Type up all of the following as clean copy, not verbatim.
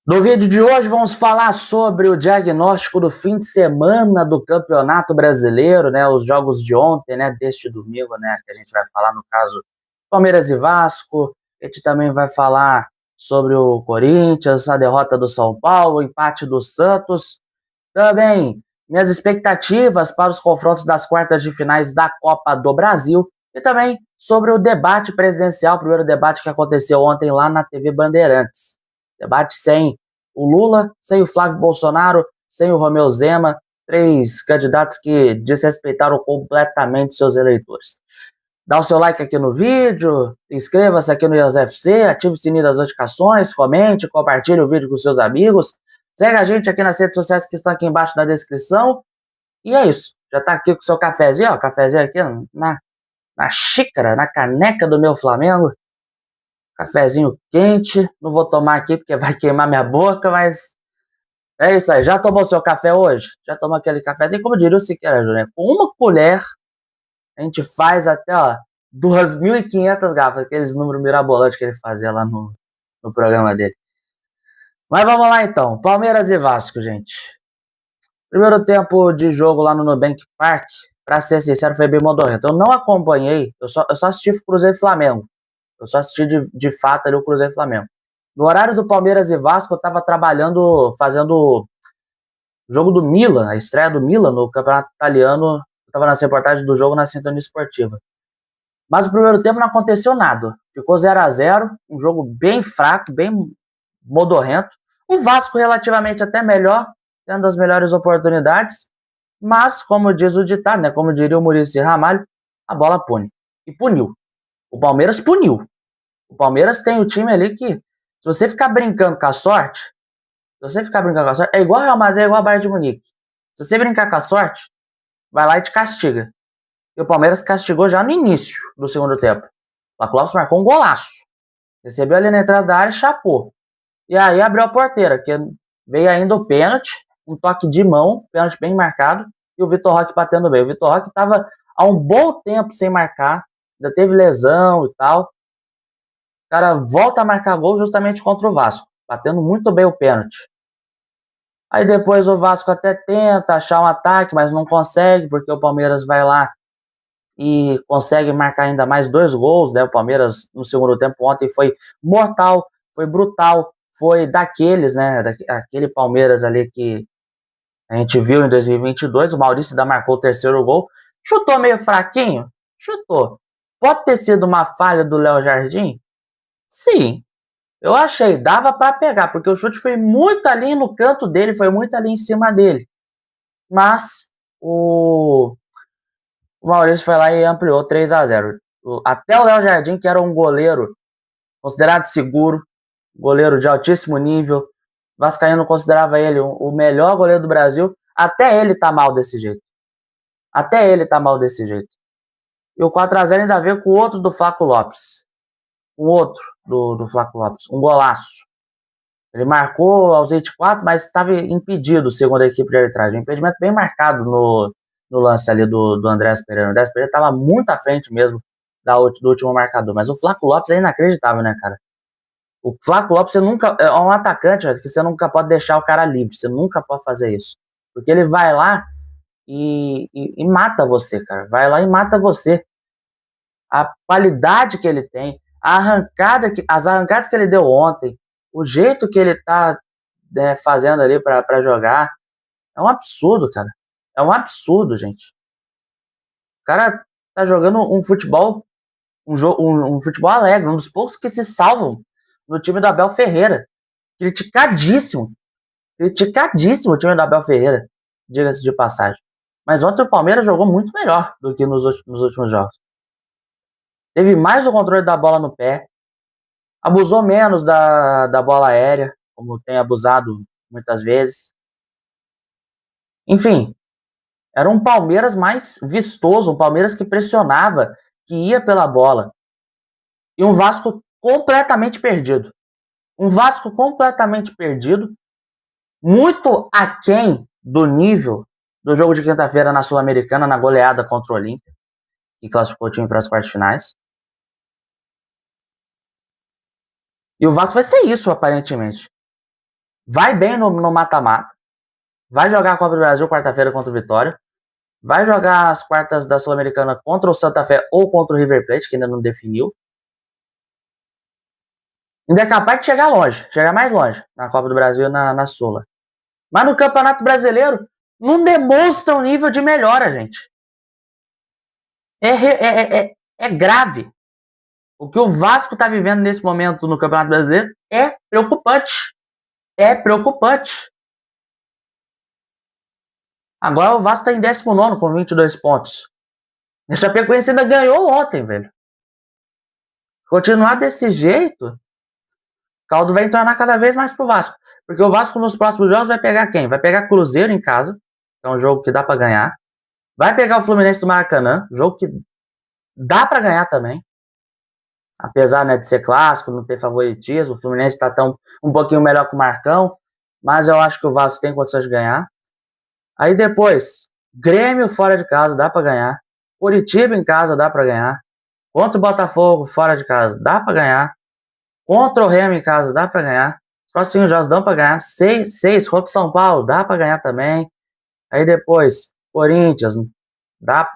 No vídeo de hoje vamos falar sobre o diagnóstico do fim de semana do Campeonato Brasileiro, né? Os jogos de ontem, né? Deste domingo, né? Que a gente vai falar, no caso, Palmeiras e Vasco. A gente também vai falar sobre o Corinthians, a derrota do São Paulo, o empate do Santos. Também minhas expectativas para os confrontos das quartas de finais da Copa do Brasil. E também sobre o debate presidencial, o primeiro debate que aconteceu ontem lá na TV Bandeirantes. Debate sem o Lula, sem o Flávio Bolsonaro, sem o Romeu Zema, três candidatos que desrespeitaram completamente seus eleitores. Dá o seu like aqui no vídeo, inscreva-se aqui no IASFC, ative o sininho das notificações, comente, compartilhe o vídeo com seus amigos, segue a gente aqui nas redes sociais que estão aqui embaixo na descrição. E é isso, já tá aqui com o seu cafezinho, ó, cafezinho aqui na xícara, na caneca do meu Flamengo. Cafezinho quente, não vou tomar aqui porque vai queimar minha boca, mas é isso aí. Já tomou seu café hoje? Já tomou aquele cafezinho? Como diria o Siqueira Júnior, com uma colher a gente faz até, ó, 2.500 garrafas, aqueles números mirabolantes que ele fazia lá no programa dele. Mas vamos lá então, Palmeiras e Vasco, gente. Primeiro tempo de jogo lá no Nubank Park, pra ser sincero, foi bem modorrento. Eu não acompanhei, eu só assisti o Cruzeiro e Flamengo. Eu só assisti de fato ali o Cruzeiro e Flamengo. No horário do Palmeiras e Vasco, eu tava trabalhando, fazendo o jogo do Milan, a estreia do Milan no Campeonato Italiano. Eu tava nas reportagens do jogo na Sintonia Esportiva. Mas no primeiro tempo não aconteceu nada. Ficou 0-0, um jogo bem fraco, bem modorrento. O Vasco relativamente até melhor, tendo as melhores oportunidades. Mas, como diz o ditado, né, como diria o Muricy Ramalho, a bola pune. E puniu. O Palmeiras puniu. O Palmeiras tem o time ali que, se você ficar brincando com a sorte, é igual o Real Madrid, é igual a Bayern de Munique. Se você brincar com a sorte, vai lá e te castiga. E o Palmeiras castigou já no início do segundo tempo. O Flaco Lopes marcou um golaço. Recebeu ali na entrada da área e chapou. E aí abriu a porteira, que veio ainda o pênalti, um toque de mão, pênalti bem marcado, e o Vitor Roque batendo bem. O Vitor Roque estava há um bom tempo sem marcar, ainda teve lesão e tal. O cara volta a marcar gol justamente contra o Vasco, batendo muito bem o pênalti. Aí depois o Vasco até tenta achar um ataque, mas não consegue, porque o Palmeiras vai lá e consegue marcar ainda mais 2 gols, né? O Palmeiras no segundo tempo ontem foi mortal, foi brutal, foi daqueles, né? Aquele Palmeiras ali que a gente viu em 2022, o Maurício ainda marcou o terceiro gol, chutou meio fraquinho, chutou. Pode ter sido uma falha do Léo Jardim? Sim, eu achei, dava para pegar, porque o chute foi muito ali no canto dele, foi muito ali em cima dele. Mas o Maurício foi lá e ampliou 3-0. Até o Léo Jardim, que era um goleiro considerado seguro, goleiro de altíssimo nível, vascaíno considerava ele o melhor goleiro do Brasil, até ele tá mal desse jeito. Até ele tá mal desse jeito. E o 4-0 ainda veio com o outro do Flaco Lopes. O outro do Flaco Lopes. Um golaço. Ele marcou aos 24, mas estava impedido, segundo a equipe de arbitragem. Um impedimento bem marcado no lance ali do Andrés Pereira. O Andrés Pereira estava muito à frente mesmo do último marcador. Mas o Flaco Lopes é inacreditável, né, cara? O Flaco Lopes, você nunca, é um atacante que você nunca pode deixar o cara livre. Você nunca pode fazer isso. Porque ele vai lá e mata você, cara. Vai lá e mata você. A qualidade que ele tem, as arrancadas que ele deu ontem, o jeito que ele tá, né, fazendo ali pra jogar, é um absurdo, cara. É um absurdo, gente. O cara tá jogando um futebol, um futebol alegre, um dos poucos que se salvam no time do Abel Ferreira. Criticadíssimo o time do Abel Ferreira, diga-se de passagem. Mas ontem o Palmeiras jogou muito melhor do que nos últimos jogos. Teve mais o controle da bola no pé, abusou menos da bola aérea, como tem abusado muitas vezes. Enfim, era um Palmeiras mais vistoso, um Palmeiras que pressionava, que ia pela bola. E um Vasco completamente perdido. Um Vasco completamente perdido, muito aquém do nível do jogo de quinta-feira na Sul-Americana, na goleada contra o Olímpia, que classificou o time para as quartas finais. E o Vasco vai ser isso, aparentemente. vai bem no mata-mata, vai jogar a Copa do Brasil quarta-feira contra o Vitória, vai jogar as quartas da Sul-Americana contra o Santa Fé ou contra o River Plate, que ainda não definiu. Ainda é capaz de chegar longe, chegar mais longe na Copa do Brasil e na Sula. Mas no Campeonato Brasileiro, não demonstra um nível de melhora, gente. É grave. O que o Vasco está vivendo nesse momento no Campeonato Brasileiro é preocupante. É preocupante. Agora o Vasco está em 19º com 22 pontos. A Chapecoense ainda ganhou ontem, velho. Continuar desse jeito, o caldo vai tornar cada vez mais pro Vasco. Porque o Vasco nos próximos jogos vai pegar quem? Vai pegar Cruzeiro em casa, que é um jogo que dá para ganhar. Vai pegar o Fluminense do Maracanã, jogo que dá para ganhar também. Apesar, né, de ser clássico, não ter favoritismo, o Fluminense está um pouquinho melhor que o Marcão, mas eu acho que o Vasco tem condições de ganhar. Aí depois, Grêmio fora de casa, dá para ganhar. Curitiba em casa, dá para ganhar. Contra o Botafogo fora de casa, dá para ganhar. Contra o Remo em casa, dá para ganhar. Os próximos jogos dão para ganhar. 6 contra o São Paulo, dá para ganhar também. Aí depois, Corinthians, dá.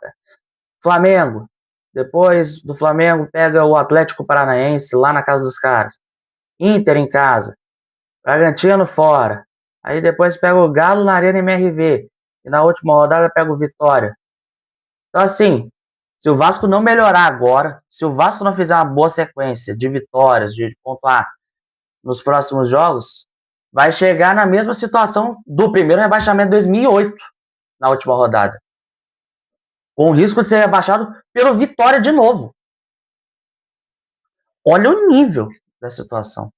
Flamengo. Depois do Flamengo, pega o Atlético Paranaense lá na casa dos caras. Inter em casa. Bragantino fora. Aí depois pega o Galo na Arena MRV. E na última rodada pega o Vitória. Então assim, se o Vasco não melhorar agora, se o Vasco não fizer uma boa sequência de vitórias, de pontuar nos próximos jogos, vai chegar na mesma situação do primeiro rebaixamento de 2008, na última rodada. Com o risco de ser rebaixado pelo Vitória de novo. Olha o nível da situação.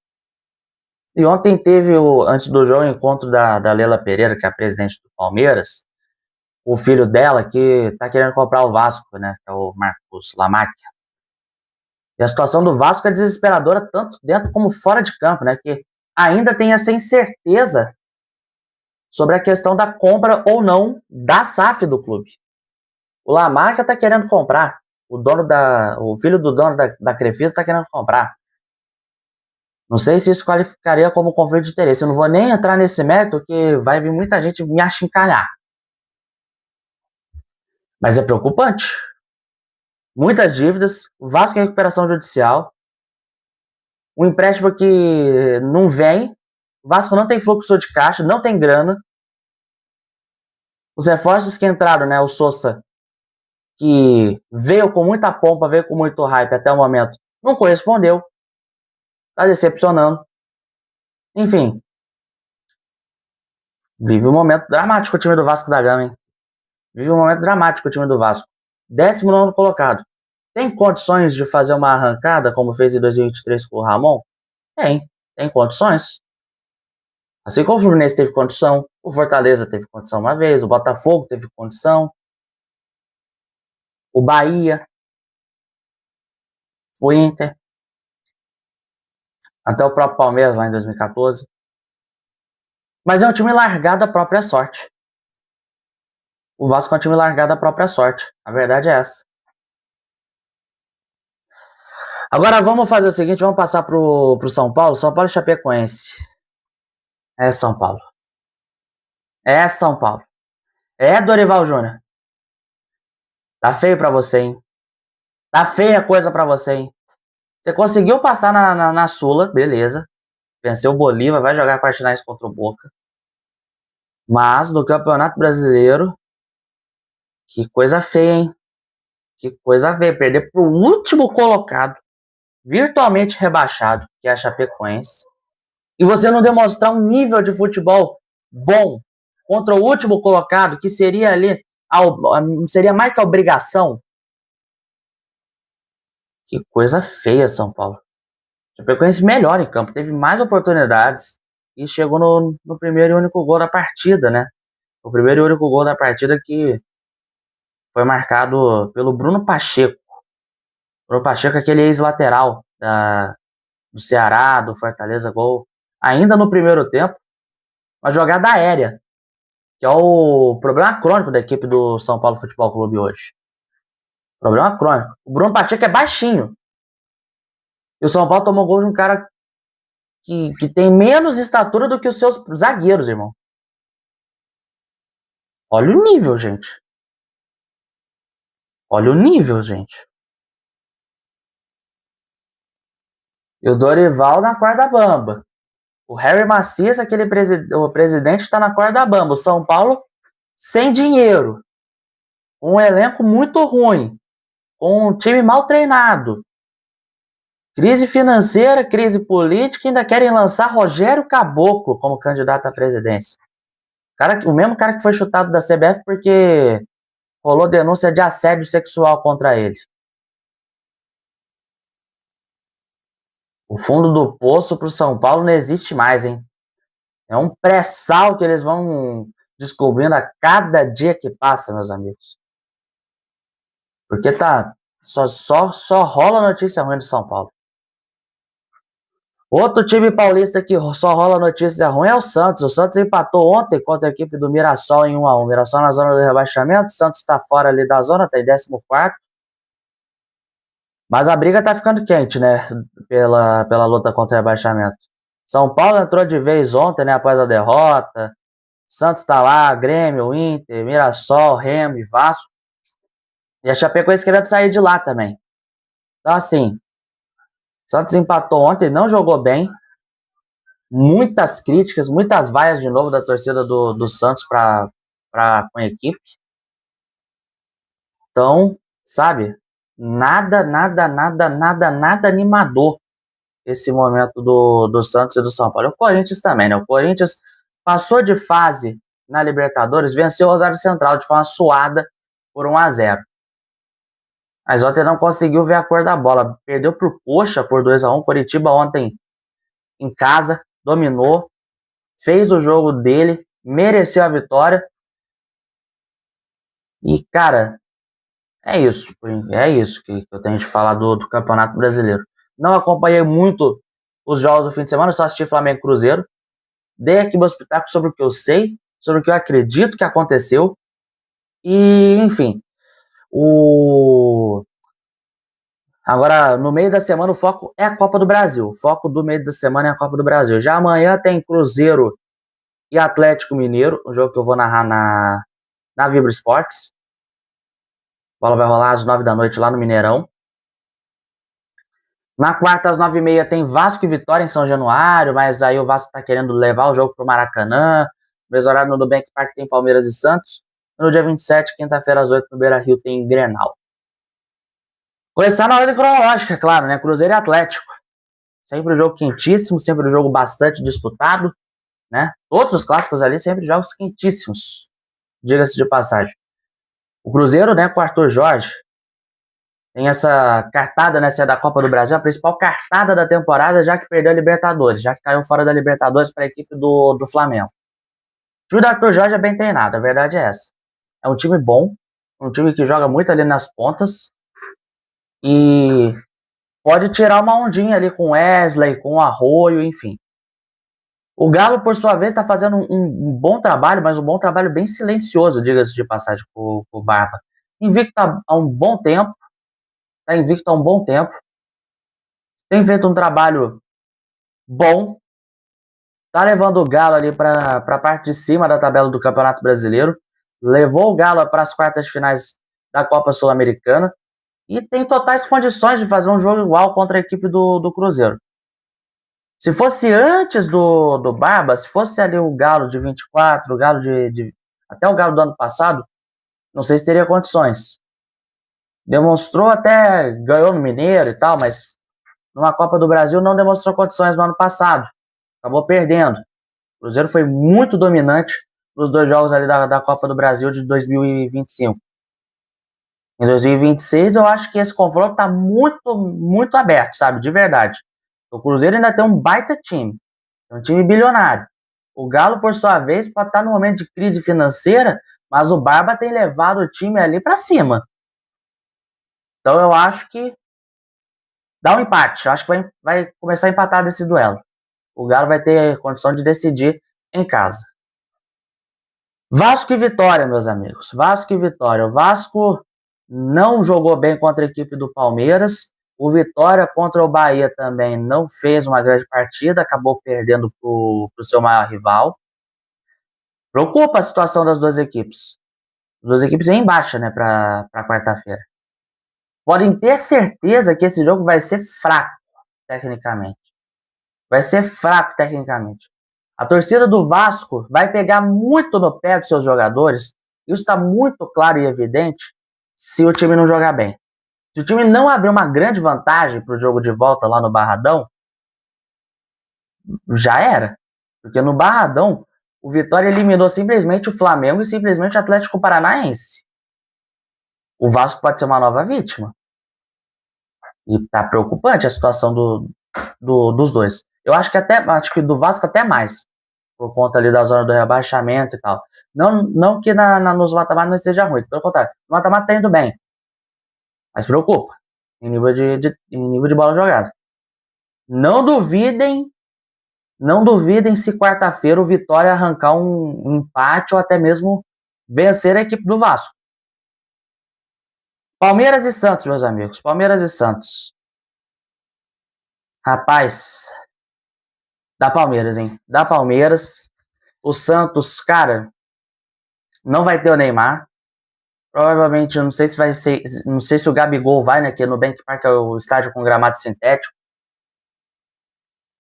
E ontem teve, antes do jogo, o encontro da Leila Pereira, que é a presidente do Palmeiras, o filho dela, que tá querendo comprar o Vasco, né, que é o Marcos Lamacchia. E a situação do Vasco é desesperadora, tanto dentro como fora de campo, né, que ainda tem essa incerteza sobre a questão da compra ou não da SAF do clube. O Lamacchia tá querendo comprar, o filho do dono da Crefisa tá querendo comprar. Não sei se isso qualificaria como conflito de interesse. Eu não vou nem entrar nesse mérito, porque vai vir muita gente me achincalhar. Mas é preocupante. Muitas dívidas, o Vasco em recuperação judicial, um empréstimo que não vem, o Vasco não tem fluxo de caixa, não tem grana. Os reforços que entraram, né, o Sousa, que veio com muita pompa, veio com muito hype até o momento, não correspondeu. Tá decepcionando. Enfim. Vive um momento dramático o time do Vasco da Gama, hein? Vive um momento dramático o time do Vasco. 19º colocado. Tem condições de fazer uma arrancada, como fez em 2023 com o Ramon? Tem condições. Assim como o Fluminense teve condição, o Fortaleza teve condição uma vez, o Botafogo teve condição, o Bahia, o Inter, até o próprio Palmeiras lá em 2014. Mas é um time largado à própria sorte. O Vasco é um time largado à própria sorte. A verdade é essa. Agora vamos fazer o seguinte, vamos passar pro São Paulo. São Paulo e Chapecoense. É São Paulo. É São Paulo. É Dorival Júnior. Tá feio pra você, hein? Tá feia a coisa pra você, hein? Você conseguiu passar na Sula, beleza. Venceu o Bolívar, vai jogar partinais contra o Boca. Mas no Campeonato Brasileiro, que coisa feia, hein? Que coisa feia. Perder pro último colocado, virtualmente rebaixado, que é a Chapecoense. E você não demonstrar um nível de futebol bom contra o último colocado, que seria ali, seria mais que a obrigação. Que coisa feia, São Paulo. A Chapecoense melhor em campo, teve mais oportunidades e chegou no primeiro e único gol da partida, né? O primeiro e único gol da partida que foi marcado pelo Bruno Pacheco. Bruno Pacheco, aquele ex-lateral do Ceará, do Fortaleza, gol ainda no primeiro tempo. Uma jogada aérea, que é o problema crônico da equipe do São Paulo Futebol Clube hoje. Problema crônico. O Bruno Pacheco é baixinho. E o São Paulo tomou gol de um cara que tem menos estatura do que os seus zagueiros, irmão. Olha o nível, gente. Olha o nível, gente. E o Dorival na corda bamba. O Harry Macias, o presidente, está na corda bamba. O São Paulo sem dinheiro. Com um elenco muito ruim. Com um time mal treinado. Crise financeira, crise política, ainda querem lançar Rogério Caboclo como candidato à presidência. O mesmo cara que foi chutado da CBF porque rolou denúncia de assédio sexual contra ele. O fundo do poço pro São Paulo não existe mais, hein? É um pré-sal que eles vão descobrindo a cada dia que passa, meus amigos. Porque só rola notícia ruim do São Paulo. Outro time paulista que só rola notícia ruim é o Santos. O Santos empatou ontem contra a equipe do Mirassol em 1-1. Mirassol na zona do rebaixamento. O Santos está fora ali da zona, está em 14º. Mas a briga tá ficando quente, né? Pela luta contra o rebaixamento. São Paulo entrou de vez ontem, né? Após a derrota. Santos tá lá, Grêmio, Inter, Mirassol, Remo e Vasco. E a Chapecoense querendo sair de lá também. Então, assim, Santos empatou ontem, não jogou bem. Muitas críticas, muitas vaias de novo da torcida do Santos com a equipe. Então, sabe, nada animador esse momento do Santos e do São Paulo. O Corinthians também, né? O Corinthians passou de fase na Libertadores, venceu o Rosário Central de forma suada por 1-0. Mas ontem não conseguiu ver a cor da bola. Perdeu pro Coxa por 2-1. Coritiba ontem em casa, dominou, fez o jogo dele, mereceu a vitória. E, cara, é isso que eu tenho de falar do Campeonato Brasileiro. Não acompanhei muito os jogos do fim de semana, só assisti Flamengo e Cruzeiro. Dei aqui meu espetáculo sobre o que eu sei, sobre o que eu acredito que aconteceu. E, enfim, agora, no meio da semana, o foco é a Copa do Brasil. O foco do meio da semana é a Copa do Brasil. Já amanhã tem Cruzeiro e Atlético Mineiro, um jogo que eu vou narrar na Vibra Esportes. A bola vai rolar às 9 da noite lá no Mineirão. Na quarta, às 9h30, tem Vasco e Vitória em São Januário, mas aí o Vasco tá querendo levar o jogo pro Maracanã. Mesmo horário no Nubank Park tem Palmeiras e Santos. No dia 27, quinta-feira, às 8 no Beira-Rio, tem Grenal. Começar na ordem cronológica, claro, né? Cruzeiro e Atlético. Sempre um jogo quentíssimo, sempre um jogo bastante disputado, né? Todos os clássicos ali, sempre jogos quentíssimos. Diga-se de passagem. O Cruzeiro, né, com o Arthur Jorge, tem essa cartada, né, da Copa do Brasil, a principal cartada da temporada, já que perdeu a Libertadores, já que caiu fora da Libertadores para a equipe do Flamengo. O time do Arthur Jorge é bem treinado, a verdade é essa. É um time bom, um time que joga muito ali nas pontas e pode tirar uma ondinha ali com Wesley, com Arroio, enfim. O Galo, por sua vez, está fazendo um bom trabalho, mas um bom trabalho bem silencioso, diga-se de passagem, com o Barba. Invicto há um bom tempo. Está invicto há um bom tempo. Tem feito um trabalho bom. Está levando o Galo ali para a parte de cima da tabela do Campeonato Brasileiro. Levou o Galo para as quartas de finais da Copa Sul-Americana. E tem totais condições de fazer um jogo igual contra a equipe do Cruzeiro. Se fosse antes do Barba, se fosse ali o Galo de 24, o Galo até o Galo do ano passado, não sei se teria condições. Demonstrou até, ganhou no Mineiro e tal, mas numa Copa do Brasil não demonstrou condições no ano passado. Acabou perdendo. O Cruzeiro foi muito dominante nos 2 jogos ali da Copa do Brasil de 2025. Em 2026, eu acho que esse confronto tá muito, muito aberto, sabe? De verdade. O Cruzeiro ainda tem um baita time. É um time bilionário. O Galo, por sua vez, pode estar num momento de crise financeira, mas o Barba tem levado o time ali para cima. Então eu acho que dá um empate. Eu acho que vai começar a empatar desse duelo. O Galo vai ter condição de decidir em casa. Vasco e Vitória, meus amigos. Vasco e Vitória. O Vasco não jogou bem contra a equipe do Palmeiras. O Vitória contra o Bahia também não fez uma grande partida, acabou perdendo pro seu maior rival. Preocupa a situação das duas equipes. As duas equipes em baixa, né, para quarta-feira. Podem ter certeza que esse jogo vai ser fraco, tecnicamente. Vai ser fraco, tecnicamente. A torcida do Vasco vai pegar muito no pé dos seus jogadores. Isso está muito claro e evidente se o time não jogar bem. Se o time não abrir uma grande vantagem para o jogo de volta lá no Barradão, já era. Porque no Barradão, o Vitória eliminou simplesmente o Flamengo e simplesmente o Atlético Paranaense. O Vasco pode ser uma nova vítima. E tá preocupante a situação dos dois. Eu acho que do Vasco até mais. Por conta ali da zona do rebaixamento e tal. Não que nos mata-mata não esteja ruim. Pelo contrário, o mata-mata tá indo bem. Mas preocupa. Em nível de bola jogada. Não duvidem se quarta-feira o Vitória arrancar um empate ou até mesmo vencer a equipe do Vasco. Palmeiras e Santos, meus amigos. Palmeiras e Santos. Rapaz, dá Palmeiras, hein? Dá Palmeiras. O Santos, cara, não vai ter o Neymar. Provavelmente, não sei se o Gabigol vai, né? Que no Bank Park é o estádio com gramado sintético.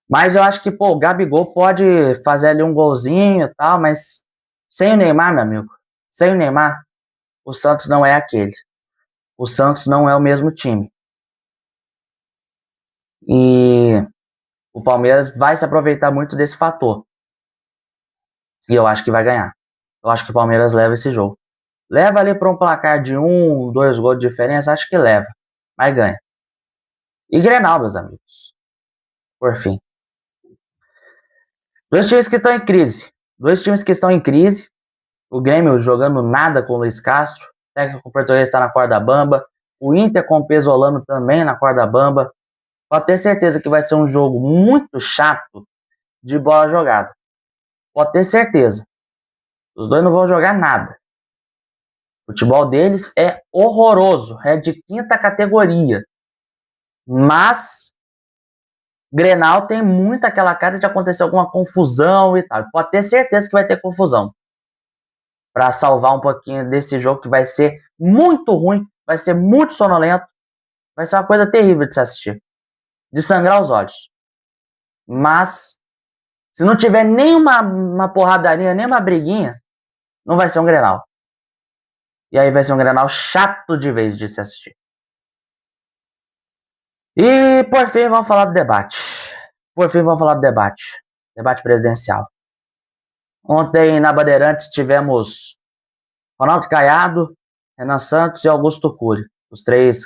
Mas eu acho que, o Gabigol pode fazer ali um golzinho e tal, mas sem o Neymar, meu amigo, sem o Neymar, o Santos não é aquele. O Santos não é o mesmo time. E o Palmeiras vai se aproveitar muito desse fator. E eu acho que vai ganhar. Eu acho que o Palmeiras leva esse jogo. Leva ali para um placar de 2 gols de diferença, acho que leva. Mas ganha. E Grenal, meus amigos. Por fim. Dois times que estão em crise. O Grêmio jogando nada com o Luiz Castro. O técnico português está na corda bamba. O Inter com o Pesolano também na corda bamba. Pode ter certeza que vai ser um jogo muito chato de bola jogada. Pode ter certeza. Os dois não vão jogar nada. O futebol deles é horroroso. É de 5ª categoria. Mas Grenal tem muito aquela cara de acontecer alguma confusão e tal. Pode ter certeza que vai ter confusão. Para salvar um pouquinho desse jogo que vai ser muito ruim. Vai ser muito sonolento. Vai ser uma coisa terrível de se assistir. De sangrar os olhos. Mas se não tiver nenhuma porradaria, nenhuma briguinha, não vai ser um Grenal. E aí vai ser um Grenal chato de vez de se assistir. E por fim vamos falar do debate. Debate presidencial. Ontem na Bandeirantes tivemos Ronaldo Caiado, Renan Santos e Augusto Cury. Os três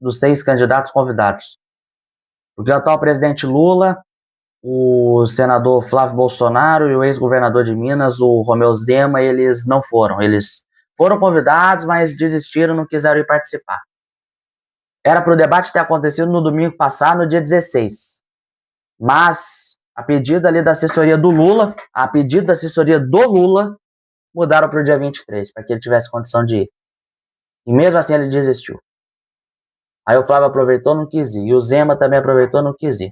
dos 6 candidatos convidados. Porque o atual presidente Lula, o senador Flávio Bolsonaro e o ex-governador de Minas, o Romeu Zema, eles não foram. Eles foram convidados, mas desistiram, não quiseram ir participar. Era para o debate ter acontecido no domingo passado, no dia 16. Mas, a pedido ali da assessoria do Lula, mudaram para o dia 23, para que ele tivesse condição de ir. E mesmo assim ele desistiu. Aí o Flávio aproveitou, não quis ir. E o Zema também aproveitou, não quis ir.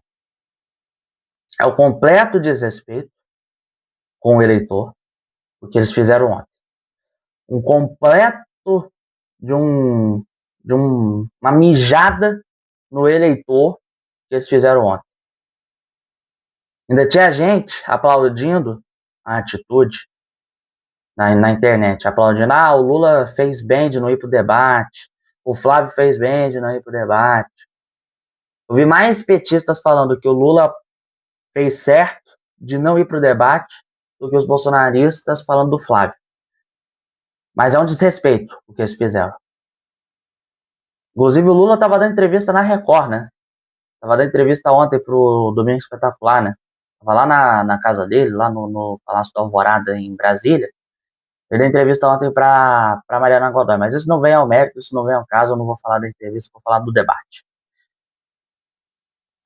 É o completo desrespeito com o eleitor, o que eles fizeram ontem. Um completo de uma mijada no eleitor que eles fizeram ontem. Ainda tinha gente aplaudindo a atitude na internet, aplaudindo, o Lula fez bem de não ir pro debate, o Flávio fez bem de não ir pro debate. Eu vi mais petistas falando que o Lula fez certo de não ir pro debate do que os bolsonaristas falando do Flávio. Mas é um desrespeito o que eles fizeram. Inclusive o Lula estava dando entrevista na Record, né? Tava dando entrevista ontem pro Domingo Espetacular, né? Tava lá na casa dele, lá no Palácio da Alvorada, em Brasília. Ele deu entrevista ontem pra Mariana Godoy, mas isso não vem ao mérito, isso não vem ao caso, eu não vou falar da entrevista, vou falar do debate.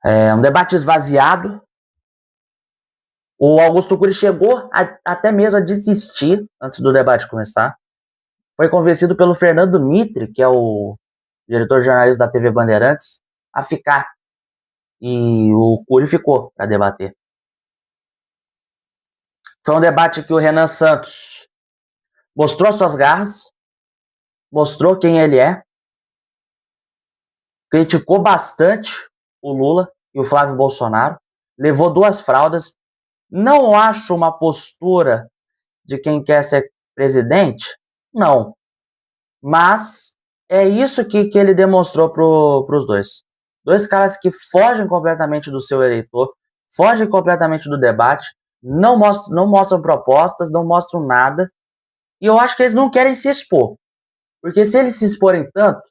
É um debate esvaziado. O Augusto Cury chegou até mesmo a desistir antes do debate começar. Foi convencido pelo Fernando Mitre, que é o diretor de jornalismo da TV Bandeirantes, a ficar. E o Cury ficou para debater. Foi um debate que o Renan Santos mostrou suas garras, mostrou quem ele é, criticou bastante o Lula e o Flávio Bolsonaro, levou 2 fraldas. Não acho uma postura de quem quer ser presidente, não. Mas é isso que ele demonstrou para os dois. 2 caras que fogem completamente do seu eleitor, fogem completamente do debate, não mostram propostas, não mostram nada. E eu acho que eles não querem se expor. Porque se eles se exporem tanto,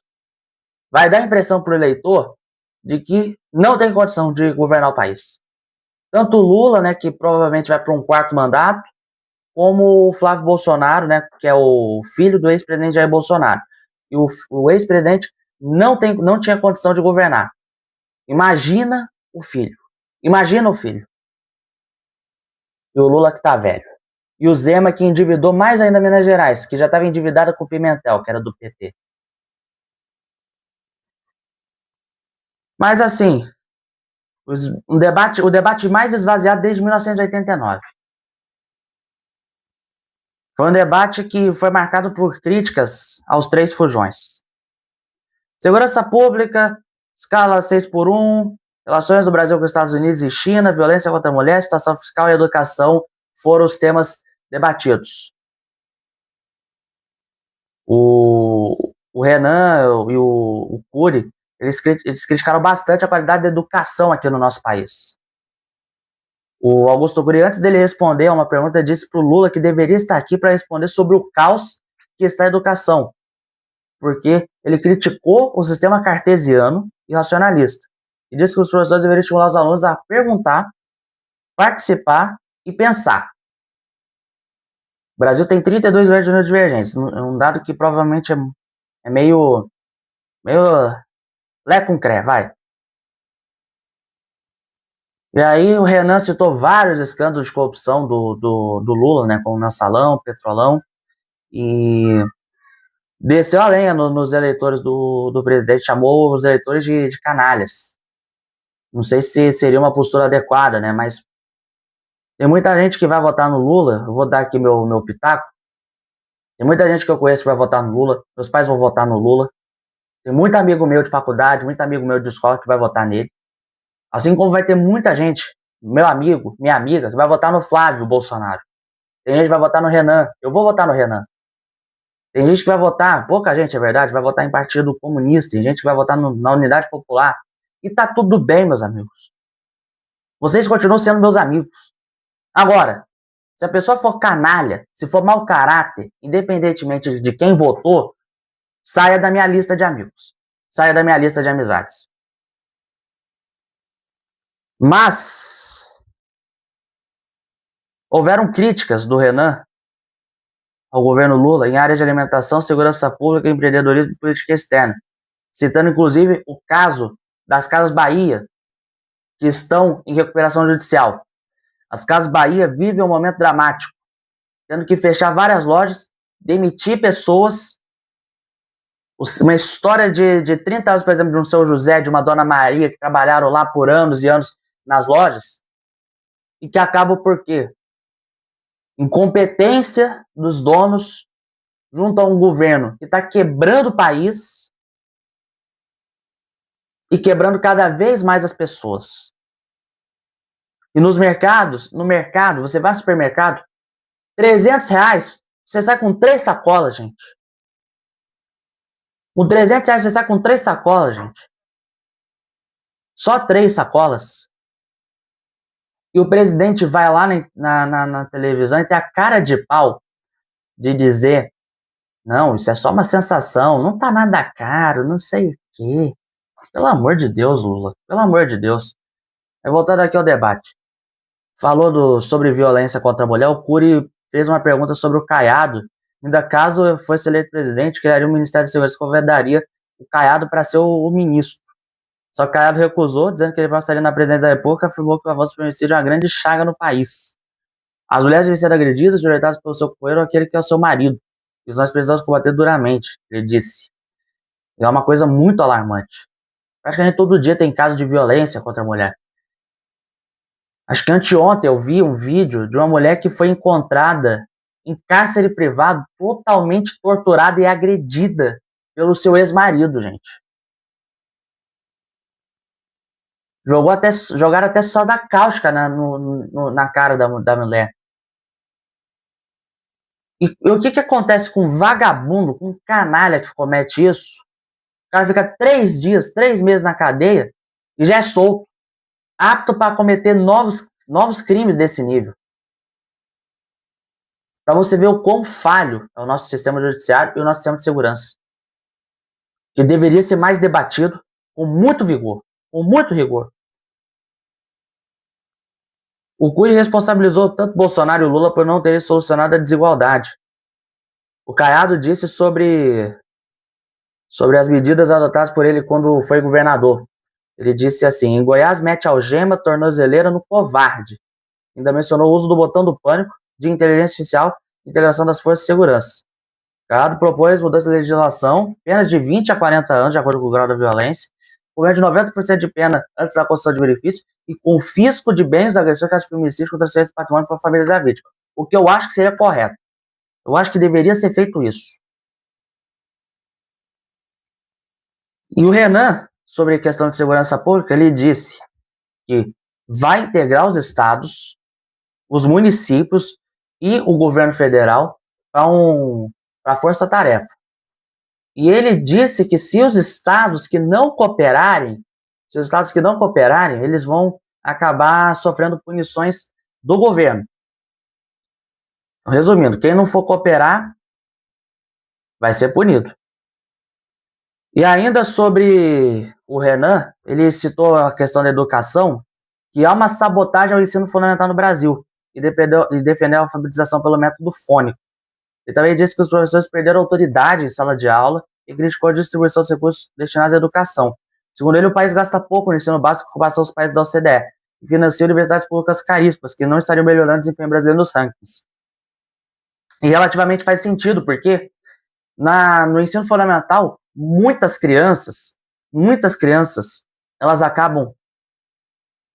vai dar a impressão para o eleitor de que não tem condição de governar o país. Tanto o Lula, né, que provavelmente vai para um 4º mandato, como o Flávio Bolsonaro, né, que é o filho do ex-presidente Jair Bolsonaro. E o ex-presidente não tinha condição de governar. Imagina o filho. Imagina o filho. E o Lula que tá velho. E o Zema que endividou mais ainda Minas Gerais, que já estava endividada com o Pimentel, que era do PT. Mas assim, o debate mais esvaziado desde 1989. Foi um debate que foi marcado por críticas aos 3 fujões. Segurança pública, escala 6x1, relações do Brasil com os Estados Unidos e China, violência contra a mulher, situação fiscal e educação foram os temas debatidos. O Renan e o Cury, eles criticaram bastante a qualidade da educação aqui no nosso país. O Augusto Cury, antes dele responder a uma pergunta, disse para o Lula que deveria estar aqui para responder sobre o caos que está a educação, porque ele criticou o sistema cartesiano e racionalista, e disse que os professores deveriam estimular os alunos a perguntar, participar e pensar. O Brasil tem 32 milhões de números divergentes, um dado que provavelmente é meio lé com cré, vai. E aí o Renan citou vários escândalos de corrupção do Lula, né, como Mensalão, Petrolão, e desceu a lenha nos eleitores do presidente, chamou os eleitores de canalhas. Não sei se seria uma postura adequada, né, mas tem muita gente que vai votar no Lula, eu vou dar aqui meu pitaco, tem muita gente que eu conheço que vai votar no Lula, meus pais vão votar no Lula, tem muito amigo meu de faculdade, muito amigo meu de escola que vai votar nele. Assim como vai ter muita gente, meu amigo, minha amiga, que vai votar no Flávio Bolsonaro. Tem gente que vai votar no Renan. Eu vou votar no Renan. Tem gente que vai votar, pouca gente, é verdade, vai votar em Partido Comunista. Tem gente que vai votar na Unidade Popular. E tá tudo bem, meus amigos. Vocês continuam sendo meus amigos. Agora, se a pessoa for canalha, se for mau caráter, independentemente de quem votou, saia da minha lista de amigos. Saia da minha lista de amizades. Mas houveram críticas do Renan ao governo Lula em áreas de alimentação, segurança pública, empreendedorismo e política externa, citando inclusive o caso das Casas Bahia, que estão em recuperação judicial. As Casas Bahia vivem um momento dramático, tendo que fechar várias lojas, demitir pessoas. Uma história de 30 anos, por exemplo, de um seu José, de uma Dona Maria, que trabalharam lá por anos e anos nas lojas, e que acabam por quê? Incompetência dos donos junto a um governo que está quebrando o país e quebrando cada vez mais as pessoas. E no mercado, você vai no supermercado, R$300, você sai com 3 sacolas, gente. Com R$300 você sai com 3 sacolas, gente. Só 3 sacolas. E o presidente vai lá na televisão e tem a cara de pau de dizer: não, isso é só uma sensação, não tá nada caro, não sei o quê. Pelo amor de Deus, Lula, pelo amor de Deus. Aí, voltando aqui ao debate. Falou sobre violência contra a mulher, o Cury fez uma pergunta sobre o Caiado. Ainda caso fosse eleito presidente, criaria um Ministério de Segurança que convidaria o Caiado para ser o ministro. Só que Caiado recusou, dizendo que ele passaria na presidência da República, afirmou que o avanço do feminicídio é uma grande chaga no país. As mulheres devem ser agredidas, violentadas pelo seu companheiro ou aquele que é o seu marido. Isso nós precisamos combater duramente, ele disse. É uma coisa muito alarmante. Praticamente todo dia tem caso de violência contra a mulher. Acho que anteontem eu vi um vídeo de uma mulher que foi encontrada em cárcere privado, totalmente torturada e agredida pelo seu ex-marido, gente. Jogaram até soda cáustica na cara da mulher. E o que acontece com um vagabundo, com um canalha que comete isso? O cara fica 3 dias, 3 meses na cadeia e já é solto, apto para cometer novos crimes desse nível. Para você ver o quão falho é o nosso sistema judiciário e o nosso sistema de segurança, que deveria ser mais debatido com muito vigor, com muito rigor. O CUI responsabilizou tanto Bolsonaro e Lula por não terem solucionado a desigualdade. O Caiado disse sobre as medidas adotadas por ele quando foi governador. Ele disse assim: em Goiás mete algema, tornozeleira no covarde. Ainda mencionou o uso do botão do pânico, de inteligência artificial e integração das forças de segurança. Caiado propôs mudança da legislação, penas de 20 a 40 anos, de acordo com o grau da violência, governo de 90% de pena antes da concessão de benefício e confisco de bens do agressor, caso de feminicídio, com transferência de patrimônio para a família da vítima. O que eu acho que seria correto. Eu acho que deveria ser feito isso. E o Renan, sobre a questão de segurança pública, ele disse que vai integrar os estados, os municípios e o governo federal para a força-tarefa. E ele disse que se os estados que não cooperarem, eles vão acabar sofrendo punições do governo. Resumindo, quem não for cooperar vai ser punido. E ainda sobre o Renan, ele citou a questão da educação, que há uma sabotagem ao ensino fundamental no Brasil e defendeu a alfabetização pelo método fônico. Ele também disse que os professores perderam autoridade em sala de aula e criticou a distribuição dos recursos destinados à educação. Segundo ele, o país gasta pouco no ensino básico em comparação aos países da OCDE e financia universidades públicas caríssimas, que não estariam melhorando o desempenho brasileiro nos rankings. E relativamente faz sentido, porque no ensino fundamental, muitas crianças, elas acabam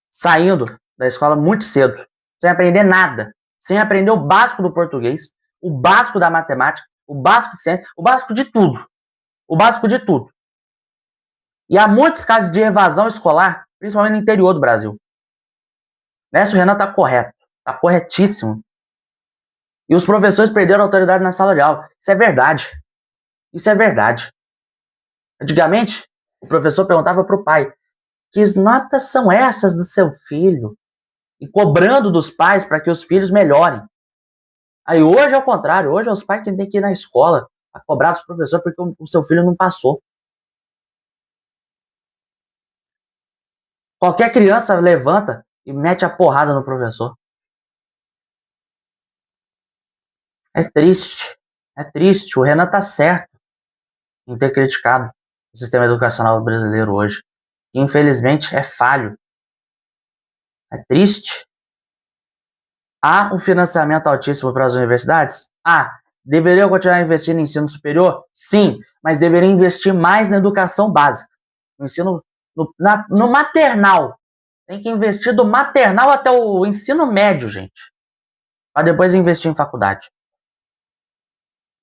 saindo da escola muito cedo, sem aprender nada, sem aprender o básico do português, o básico da matemática, o básico de ciência, o básico de tudo. O básico de tudo. E há muitos casos de evasão escolar, principalmente no interior do Brasil. Nessa o Renan está correto, está corretíssimo. E os professores perderam a autoridade na sala de aula. Isso é verdade. Isso é verdade. Antigamente, o professor perguntava para o pai: que notas são essas do seu filho? E cobrando dos pais para que os filhos melhorem. Aí hoje é o contrário. Hoje é os pais que têm que ir na escola a cobrar dos professores porque o seu filho não passou. Qualquer criança levanta e mete a porrada no professor. É triste. É triste. O Renan tá certo em ter criticado o sistema educacional brasileiro hoje, que infelizmente é falho. É triste. Há um financiamento altíssimo para as universidades? Deveriam continuar investindo em ensino superior? Sim, mas deveriam investir mais na educação básica. No ensino, no maternal. Tem que investir do maternal até o ensino médio, gente. Para depois investir em faculdade.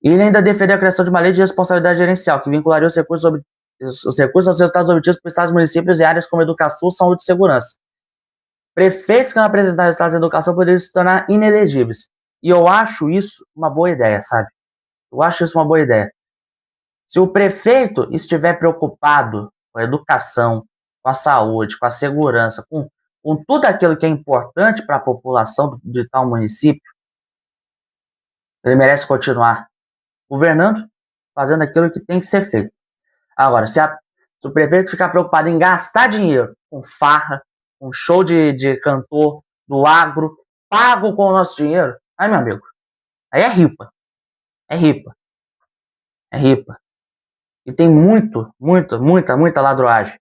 E ele ainda defendeu a criação de uma lei de responsabilidade gerencial, que vincularia os recursos aos resultados obtidos por estados, municípios e áreas como educação, saúde e segurança. Prefeitos que não apresentaram resultados de educação poderiam se tornar inelegíveis. E eu acho isso uma boa ideia, sabe? Eu acho isso uma boa ideia. Se o prefeito estiver preocupado com a educação, com a saúde, com a segurança, com tudo aquilo que é importante para a população de tal município, ele merece continuar governando, fazendo aquilo que tem que ser feito. Agora, se o prefeito ficar preocupado em gastar dinheiro com farra, com show de cantor do agro, pago com o nosso dinheiro, aí, meu amigo, aí é ripa. É ripa. É ripa. E tem muita ladroagem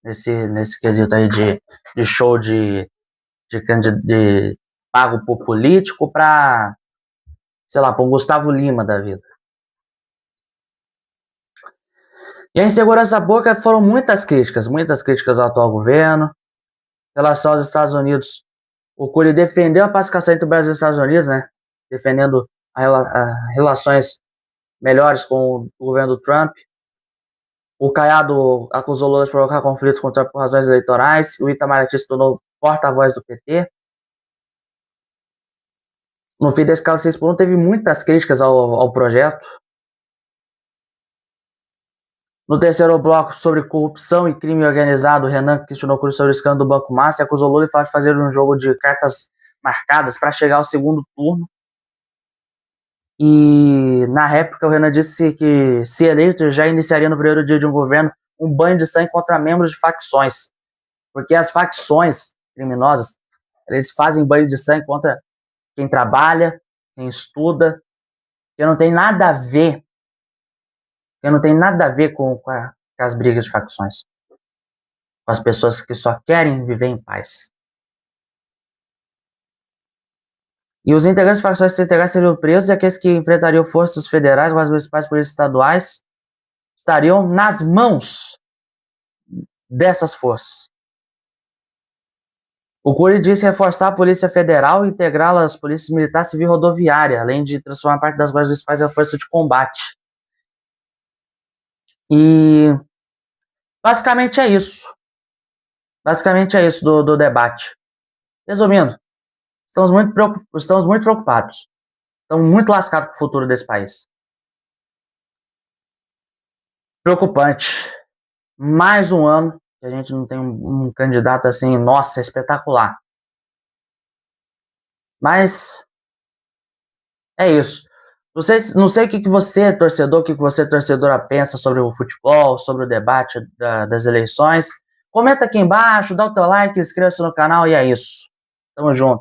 nesse quesito aí de show de pago por político pra, sei lá, pra um Gustavo Lima da vida. E a insegurança pública foram muitas críticas ao atual governo. Em relação aos Estados Unidos, o Cury defendeu a pacificação entre o Brasil e os Estados Unidos, né? Defendendo relações melhores com o governo do Trump. O Caiado acusou Lula de provocar conflitos com o Trump por razões eleitorais. O Itamaraty se tornou porta-voz do PT. No fim da escala 6x1 teve muitas críticas ao projeto. No terceiro bloco, sobre corrupção e crime organizado, Renan questionou Cury sobre o escândalo do Banco Master e acusou Lula de fazer um jogo de cartas marcadas para chegar ao segundo turno. E na réplica, o Renan disse que, se eleito, já iniciaria no primeiro dia de um governo um banho de sangue contra membros de facções. Porque as facções criminosas, eles fazem banho de sangue contra quem trabalha, quem estuda, que não tem nada a ver, com as brigas de facções. Com as pessoas que só querem viver em paz. E os integrantes de facções integrais seriam presos e aqueles que enfrentariam forças federais ou as municipais polícias estaduais estariam nas mãos dessas forças. O Cury disse reforçar a Polícia Federal e integrá-la às polícias militar, civil e rodoviária, além de transformar parte das guardas municipais em força de combate. E basicamente é isso. Do debate. Resumindo, estamos muito preocupados. Estamos muito lascados com o futuro desse país. Preocupante. Mais um ano que a gente não tem um candidato assim, nossa, espetacular. Mas é isso. Não sei o que você, torcedora, pensa sobre o futebol, sobre o debate das eleições. Comenta aqui embaixo, dá o teu like, inscreva-se no canal e é isso. Tamo junto.